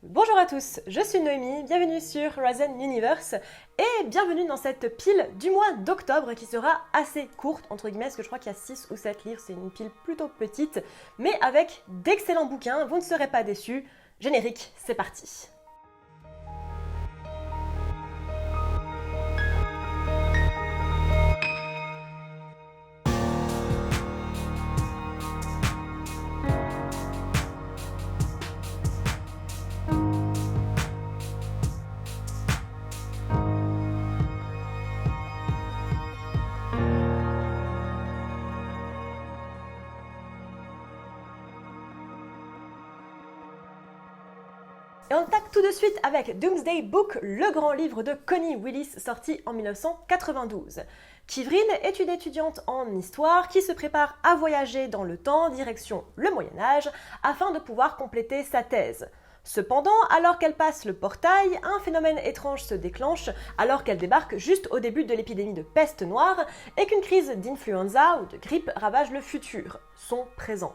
Bonjour à tous, je suis Noémie, bienvenue sur Horizon Universe et bienvenue dans cette pile du mois d'octobre qui sera assez courte, entre guillemets, parce que je crois qu'il y a 6 ou 7 livres, c'est une pile plutôt petite, mais avec d'excellents bouquins, vous ne serez pas déçus. Générique, c'est parti. Et on attaque tout de suite avec Doomsday Book, le grand livre de Connie Willis sorti en 1992. Kivrin est une étudiante en histoire qui se prépare à voyager dans le temps, direction le Moyen-Âge, afin de pouvoir compléter sa thèse. Cependant, alors qu'elle passe le portail, un phénomène étrange se déclenche alors qu'elle débarque juste au début de l'épidémie de peste noire et qu'une crise d'influenza ou de grippe ravage le futur, son présent.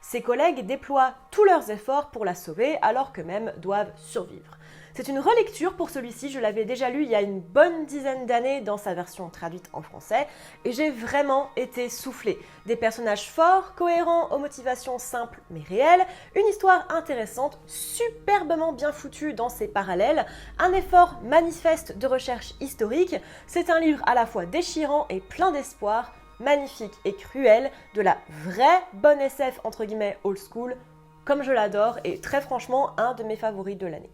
Ses collègues déploient tous leurs efforts pour la sauver alors qu'eux-mêmes doivent survivre. C'est une relecture pour celui-ci, je l'avais déjà lu il y a une bonne dizaine d'années dans sa version traduite en français et j'ai vraiment été soufflée. Des personnages forts, cohérents, aux motivations simples mais réelles, une histoire intéressante, superbement bien foutue dans ses parallèles, un effort manifeste de recherche historique, c'est un livre à la fois déchirant et plein d'espoir, magnifique et cruel, de la vraie bonne SF entre guillemets old school, comme je l'adore et très franchement un de mes favoris de l'année.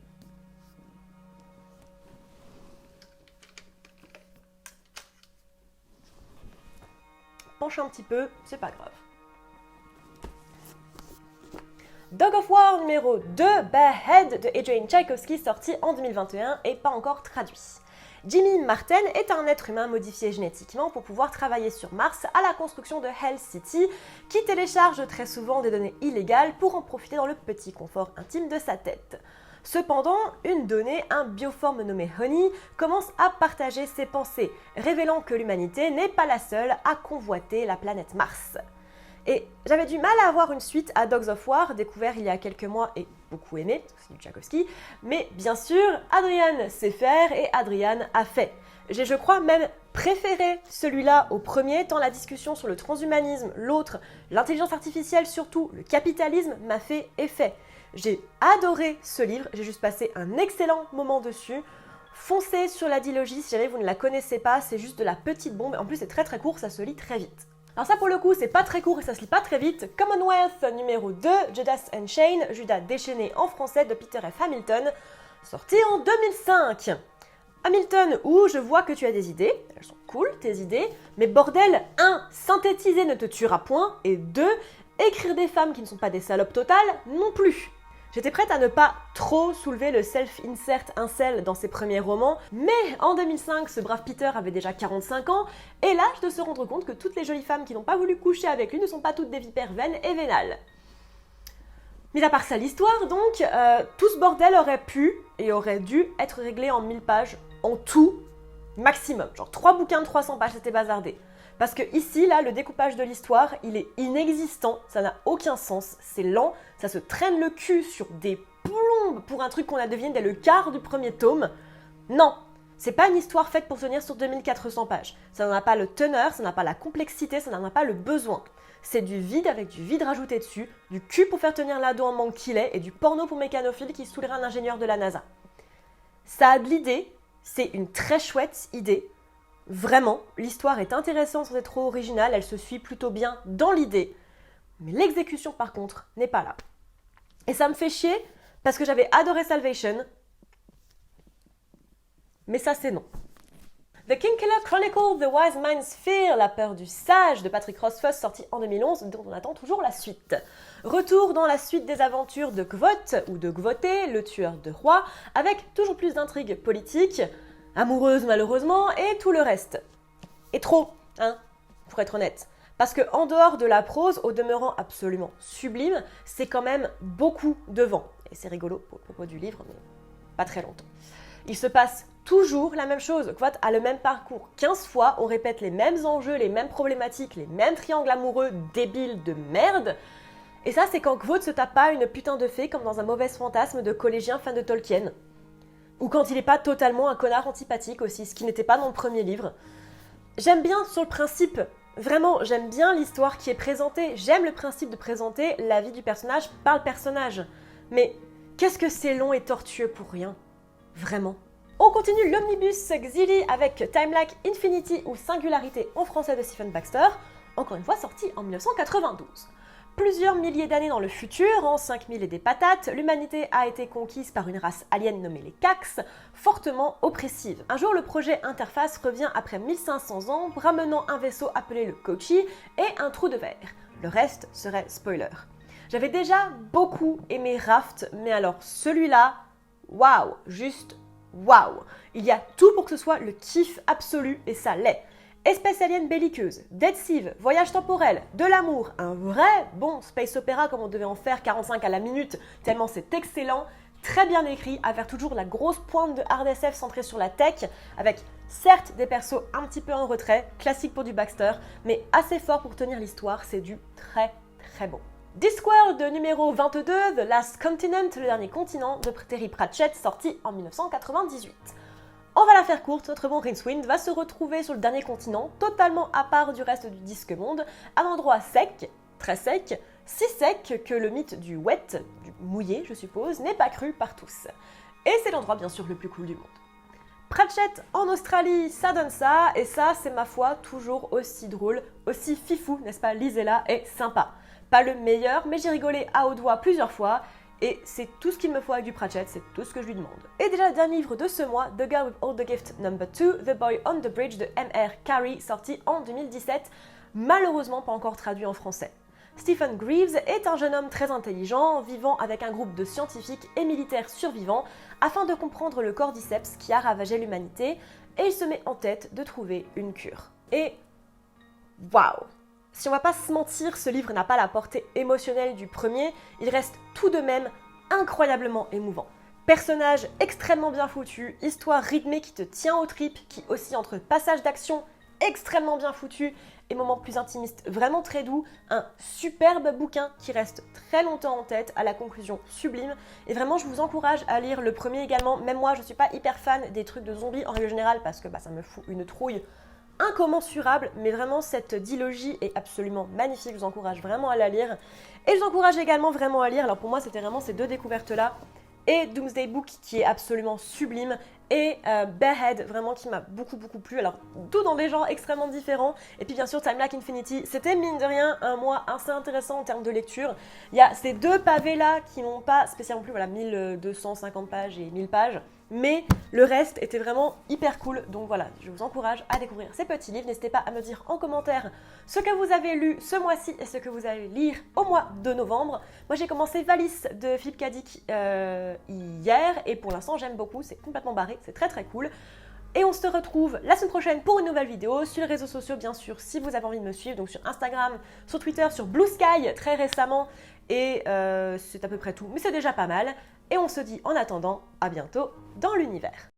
Penche un petit peu, c'est pas grave. Dog of War numéro 2, Behead de Adrian Tchaikovsky, sorti en 2021 et pas encore traduit. Jimmy Marten est un être humain modifié génétiquement pour pouvoir travailler sur Mars à la construction de Hell City, qui télécharge très souvent des données illégales pour en profiter dans le petit confort intime de sa tête. Cependant, une donnée, un bioforme nommé Honey, commence à partager ses pensées, révélant que l'humanité n'est pas la seule à convoiter la planète Mars. Et j'avais du mal à avoir une suite à Dogs of War, découvert il y a quelques mois et beaucoup aimé, parce que c'est du Tchaikovsky, mais bien sûr, Adrian sait faire et Adrian a fait. J'ai, je crois, même préféré celui-là au premier, tant la discussion sur le transhumanisme, l'autre, l'intelligence artificielle surtout, le capitalisme m'a fait effet. J'ai adoré ce livre, j'ai juste passé un excellent moment dessus. Foncez sur la dilogie si jamais vous ne la connaissez pas, c'est juste de la petite bombe, en plus c'est très très court, ça se lit très vite. Alors ça pour le coup c'est pas très court et ça se lit pas très vite. Commonwealth numéro 2, Judas Unchained, Judas déchaîné en français de Peter F. Hamilton, sorti en 2005. Hamilton, où je vois que tu as des idées, elles sont cool tes idées, mais bordel, 1. Synthétiser ne te tuera point, et 2. Écrire des femmes qui ne sont pas des salopes totales non plus. J'étais prête à ne pas trop soulever le self-insert incel dans ses premiers romans, mais en 2005, ce brave Peter avait déjà 45 ans, et l'âge de se rendre compte que toutes les jolies femmes qui n'ont pas voulu coucher avec lui ne sont pas toutes des vipères vaines et vénales. Mais à part ça, l'histoire, donc, tout ce bordel aurait pu et aurait dû être réglé en 1000 pages, en tout, maximum. Genre 3 bouquins de 300 pages, c'était bazardé. Parce que ici, là, le découpage de l'histoire, il est inexistant, ça n'a aucun sens, c'est lent, ça se traîne le cul sur des plombes pour un truc qu'on a deviné dès le quart du premier tome. Non, c'est pas une histoire faite pour tenir sur 2400 pages. Ça n'en a pas le teneur, ça n'a pas la complexité, ça n'en a pas le besoin. C'est du vide avec du vide rajouté dessus, du cul pour faire tenir l'ado en manque qu'il est, et du porno pour mécanophile qui saoulerait un ingénieur de la NASA. Ça a de l'idée, c'est une très chouette idée. Vraiment, l'histoire est intéressante sans être trop originale, elle se suit plutôt bien dans l'idée, mais l'exécution par contre n'est pas là. Et ça me fait chier parce que j'avais adoré Salvation, mais ça c'est non. The Kingkiller Chronicle, The Wise Mind's Fear, La peur du sage de Patrick Rothfuss, sorti en 2011, dont on attend toujours la suite. Retour dans la suite des aventures de Kvothe, ou de Kvoté, le tueur de rois, avec toujours plus d'intrigues politiques, amoureuse malheureusement, et tout le reste. Et trop, hein, pour être honnête. Parce que en dehors de la prose, au demeurant absolument sublime, c'est quand même beaucoup de vent. Et c'est rigolo pour le propos du livre, mais pas très longtemps. Il se passe toujours la même chose. Kvothe a le même parcours 15 fois, on répète les mêmes enjeux, les mêmes problématiques, les mêmes triangles amoureux débiles de merde. Et ça, c'est quand Kvothe se tape pas une putain de fée comme dans un mauvais fantasme de collégien fan de Tolkien. Ou quand il est pas totalement un connard antipathique aussi, ce qui n'était pas dans le premier livre. J'aime bien sur le principe, vraiment, j'aime bien l'histoire qui est présentée. J'aime le principe de présenter la vie du personnage par le personnage. Mais qu'est-ce que c'est long et tortueux pour rien? Vraiment. On continue l'omnibus Xili avec Timeline Infinity ou Singularité en français de Stephen Baxter, encore une fois sorti en 1992. Plusieurs milliers d'années dans le futur, en 5000 et des patates, l'humanité a été conquise par une race alien nommée les Cax, fortement oppressive. Un jour, le projet Interface revient après 1500 ans, ramenant un vaisseau appelé le Kochi et un trou de verre. Le reste serait spoiler. J'avais déjà beaucoup aimé Raft, mais alors celui-là, waouh, juste waouh. Il y a tout pour que ce soit le kiff absolu et ça l'est. Espèce alien belliqueuse, Dead Sieve, voyage temporel, de l'amour, un vrai bon space opéra comme on devait en faire 45 à la minute, tellement c'est excellent, très bien écrit, avec toujours la grosse pointe de hard SF centrée sur la tech, avec certes des persos un petit peu en retrait, classique pour du Baxter, mais assez fort pour tenir l'histoire, c'est du très très bon. Discworld numéro 22, The Last Continent, le dernier continent, de Terry Pratchett, sorti en 1998. On va la faire courte, notre bon Rincewind va se retrouver sur le dernier continent, totalement à part du reste du disque monde, à un endroit sec, très sec, si sec que le mythe du wet, du mouillé je suppose, n'est pas cru par tous. Et c'est l'endroit bien sûr le plus cool du monde. Pratchett en Australie, ça donne ça, et ça c'est ma foi toujours aussi drôle, aussi fifou, n'est-ce pas, lisez-la, et sympa. Pas le meilleur, mais j'ai rigolé à haute voix plusieurs fois, et c'est tout ce qu'il me faut avec du Pratchett, c'est tout ce que je lui demande. Et déjà le dernier livre de ce mois, The Girl with All the Gift No. 2, The Boy on the Bridge de M.R. Carey, sorti en 2017, malheureusement pas encore traduit en français. Stephen Greaves est un jeune homme très intelligent, vivant avec un groupe de scientifiques et militaires survivants, afin de comprendre le cordyceps qui a ravagé l'humanité, et il se met en tête de trouver une cure. Et waouh! Si on va pas se mentir, ce livre n'a pas la portée émotionnelle du premier, il reste tout de même incroyablement émouvant. Personnage extrêmement bien foutu, histoire rythmée qui te tient aux tripes, qui oscille entre passages d'action extrêmement bien foutus et moments plus intimistes vraiment très doux, un superbe bouquin qui reste très longtemps en tête, à la conclusion sublime, et vraiment je vous encourage à lire le premier également. Même moi je suis pas hyper fan des trucs de zombies en règle générale parce que ça me fout une trouille incommensurable, mais vraiment cette dilogie est absolument magnifique, je vous encourage vraiment à la lire. Et je vous encourage également vraiment à lire, alors pour moi c'était vraiment ces deux découvertes-là, et Doomsday Book qui est absolument sublime, et Barehead vraiment qui m'a beaucoup plu, alors tout dans des genres extrêmement différents, et puis bien sûr Timeline Infinity, c'était mine de rien un mois assez intéressant en termes de lecture. Il y a ces deux pavés-là qui n'ont pas spécialement plus, voilà, 1250 pages et 1000 pages, mais le reste était vraiment hyper cool, donc voilà, je vous encourage à découvrir ces petits livres. N'hésitez pas à me dire en commentaire ce que vous avez lu ce mois-ci et ce que vous allez lire au mois de novembre. Moi j'ai commencé Valis de Philippe K. Dick hier, et pour l'instant j'aime beaucoup, c'est complètement barré, c'est très cool. Et on se retrouve la semaine prochaine pour une nouvelle vidéo, sur les réseaux sociaux bien sûr, si vous avez envie de me suivre, donc sur Instagram, sur Twitter, sur Blue Sky très récemment, et c'est à peu près tout, mais c'est déjà pas mal. Et on se dit en attendant, à bientôt dans l'univers.